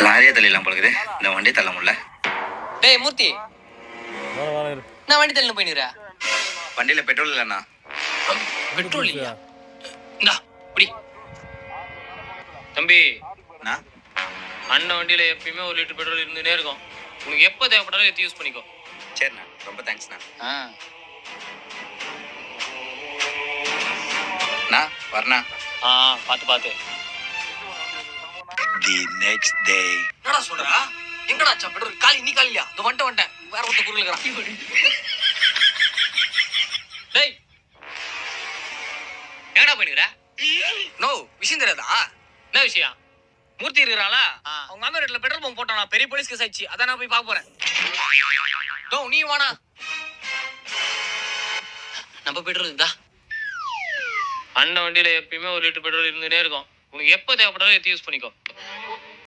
லாரியே தள்ளிடலாம் போலுக்குது, இந்த வண்டி தள்ள முடியல. டேய் மூர்த்தி, நான் வண்டி தள்ளி போயிடுறா. வண்டியில பெட்ரோல் இல்லைண்ணா. பெட்ரோல் இல்லையா? இந்தா இப்படி தம்பி, அண்ணன் வண்டியில எப்பயுமே 1 லிட்டர் பெட்ரோல் இருந்துட்டே இருக்கும். உனக்கு எப்போ தேவைப்பட்டாலும் எடுத்து யூஸ் பண்ணிக்கோ. சரிண்ணா, ரொம்ப தேங்க்ஸ்ண்ணா. வரண்ணா. பார்த்து பார்த்து. The next day. என்னடா சொல்றா? எங்கடா ஆச்சா பெட்ரோல்? காலி நீ காலியா? இது வந்துட்டேன். வேற ஒருத்த குரல் இருக்கறான். டேய், எங்கடா போயிடுற? நோ, விஷயம் தெரியாதா? என்ன விஷயம்? மூர்த்தி இருக்கிறாளா? அவங்க மாமியார் வீட்டுல பெட்ரோல் பம்ப் போட்டானா, பெரிய போலீஸ் கேஸ் ஆயிடுச்சு. அதான் நான் போய் பார்க்க போறேன். டோ நீ வாடா. நம்ம பெட்ரோல் இருந்தா அண்ணன் வண்டியில எப்பயுமே 1 லிட்டர் பெட்ரோல் இருந்துட்டே இருக்கும். உனக்கு எப்போ தேவைப்பட்டாலும் எடுத்து யூஸ் பண்ணிக்கோ.